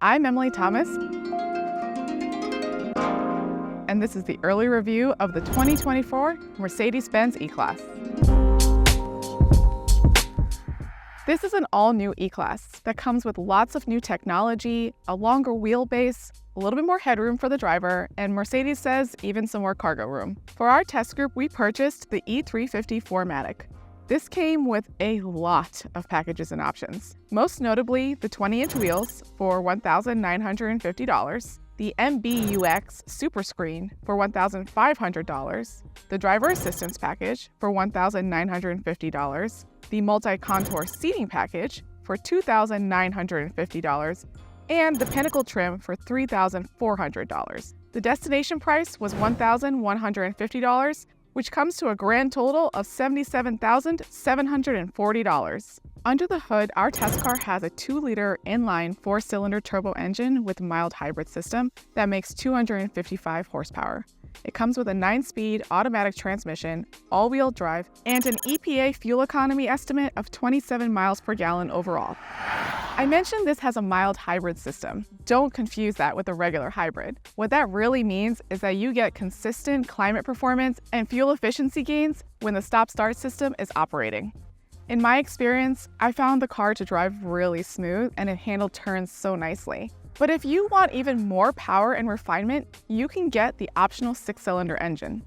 I'm Emily Thomas, and this is the early review of the 2024 Mercedes-Benz E-Class. This is an all-new E-Class that comes with lots of new technology, a longer wheelbase, a little bit more headroom for the driver, and Mercedes says even some more cargo room. For our test group, we purchased the E350 4MATIC. This came with a lot of packages and options, most notably the 20-inch wheels for $1,950, the MBUX Super Screen for $1,500, the driver assistance package for $1,950, the multi-contour seating package for $2,950, and the Pinnacle trim for $3,400. The destination price was $1,150, which comes to a grand total of $77,740. Under the hood, our test car has a 2-liter inline 4-cylinder turbo engine with mild hybrid system that makes 255 horsepower. It comes with a 9-speed automatic transmission, all-wheel drive, and an EPA fuel economy estimate of 27 miles per gallon overall. I mentioned this has a mild hybrid system. Don't confuse that with a regular hybrid. What that really means is that you get consistent climate performance and fuel efficiency gains when the stop-start system is operating. In my experience, I found the car to drive really smooth and it handled turns so nicely. But if you want even more power and refinement, you can get the optional 6-cylinder engine.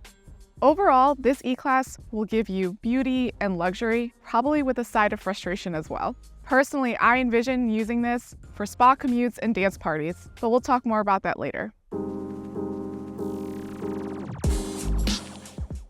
Overall, this E-Class will give you beauty and luxury, probably with a side of frustration as well. Personally, I envision using this for spa commutes and dance parties, but we'll talk more about that later.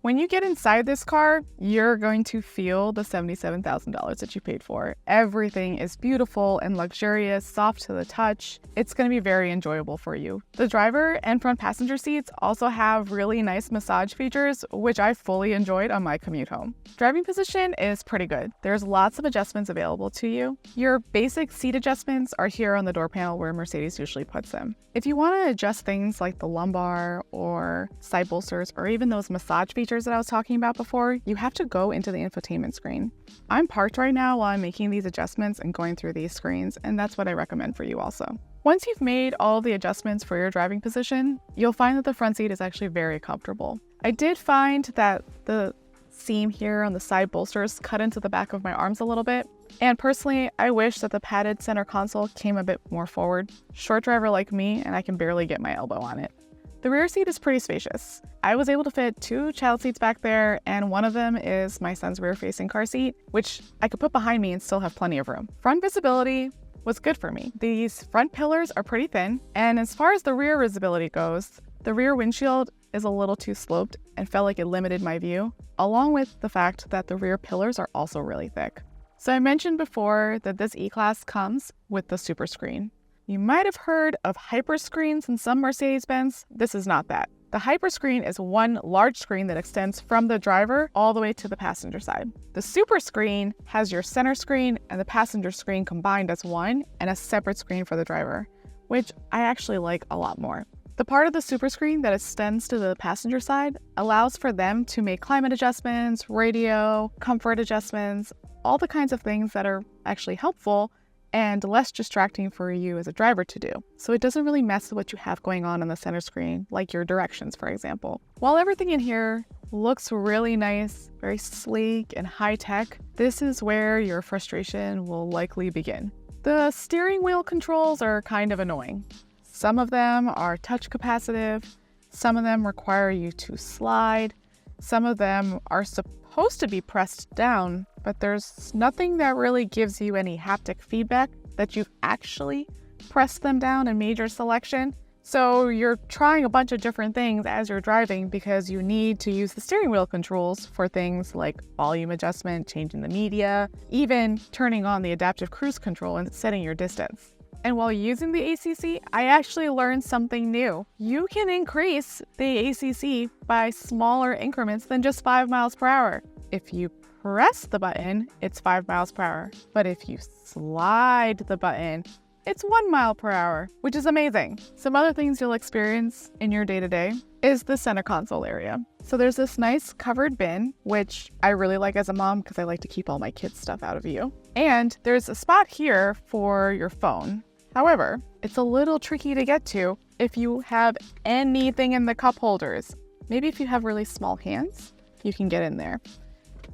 When you get inside this car, you're going to feel the $77,000 that you paid for. Everything is beautiful and luxurious, soft to the touch. It's going to be very enjoyable for you. The driver and front passenger seats also have really nice massage features, which I fully enjoyed on my commute home. Driving position is pretty good. There's lots of adjustments available to you. Your basic seat adjustments are here on the door panel where Mercedes usually puts them. If you want to adjust things like the lumbar or side bolsters or even those massage features that I was talking about before, you have to go into the infotainment screen. I'm parked right now while I'm making these adjustments and going through these screens, and that's what I recommend for you also. Once you've made all the adjustments for your driving position, you'll find that the front seat is actually very comfortable. I did find that the seam here on the side bolsters cut into the back of my arms a little bit, and personally, I wish that the padded center console came a bit more forward. Short driver like me, and I can barely get my elbow on it. The rear seat is pretty spacious. I was able to fit 2 child seats back there, and one of them is my son's rear-facing car seat, which I could put behind me and still have plenty of room. Front visibility was good for me. These front pillars are pretty thin, and as far as the rear visibility goes, the rear windshield is a little too sloped and felt like it limited my view, along with the fact that the rear pillars are also really thick. So I mentioned before that this E-Class comes with the Super Screen. You might have heard of Hyperscreens in some Mercedes-Benz. This is not that. The Hyperscreen is one large screen that extends from the driver all the way to the passenger side. The Super Screen has your center screen and the passenger screen combined as one and a separate screen for the driver, which I actually like a lot more. The part of the Super Screen that extends to the passenger side allows for them to make climate adjustments, radio, comfort adjustments, all the kinds of things that are actually helpful and less distracting for you as a driver to do. So it doesn't really mess with what you have going on the center screen, like your directions, for example. While everything in here looks really nice, very sleek and high-tech, this is where your frustration will likely begin. The steering wheel controls are kind of annoying. Some of them are touch capacitive, some of them require you to slide, some of them are supposed to be pressed down, but there's nothing that really gives you any haptic feedback that you've actually pressed them down and made your selection. So you're trying a bunch of different things as you're driving because you need to use the steering wheel controls for things like volume adjustment, changing the media, even turning on the adaptive cruise control and setting your distance. And while using the ACC, I actually learned something new. You can increase the ACC by smaller increments than just 5 miles per hour. If you press the button, it's 5 miles per hour. But if you slide the button, it's 1 mile per hour, which is amazing. Some other things you'll experience in your day-to-day is the center console area. So there's this nice covered bin, which I really like as a mom because I like to keep all my kids' stuff out of view. And there's a spot here for your phone. However, it's a little tricky to get to if you have anything in the cup holders. Maybe if you have really small hands, you can get in there.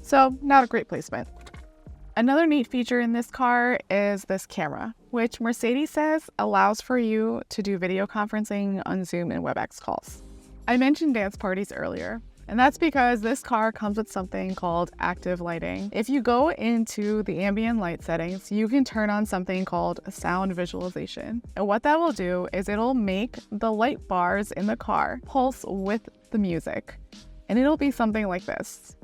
So, not a great placement. Another neat feature in this car is this camera, which Mercedes says allows for you to do video conferencing on Zoom and WebEx calls. I mentioned dance parties earlier, and that's because this car comes with something called active lighting. If you go into the ambient light settings, you can turn on something called sound visualization. And what that will do is it'll make the light bars in the car pulse with the music. And it'll be something like this.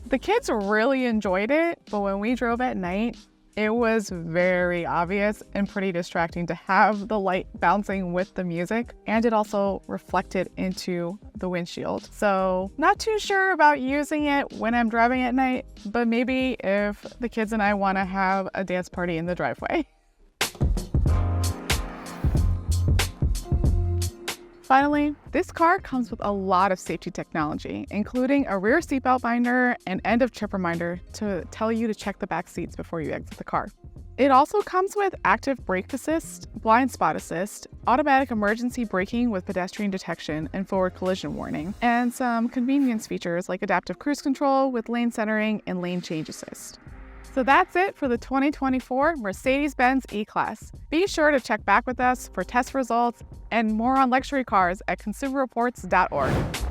The kids really enjoyed it, but when we drove at night, it was very obvious and pretty distracting to have the light bouncing with the music, and it also reflected into the windshield. So not too sure about using it when I'm driving at night, but maybe if the kids and I want to have a dance party in the driveway. Finally, this car comes with a lot of safety technology, including a rear seatbelt binder and end of trip reminder to tell you to check the back seats before you exit the car. It also comes with active brake assist, blind spot assist, automatic emergency braking with pedestrian detection and forward collision warning, and some convenience features like adaptive cruise control with lane centering and lane change assist. So that's it for the 2024 Mercedes-Benz E-Class. Be sure to check back with us for test results and more on luxury cars at consumerreports.org.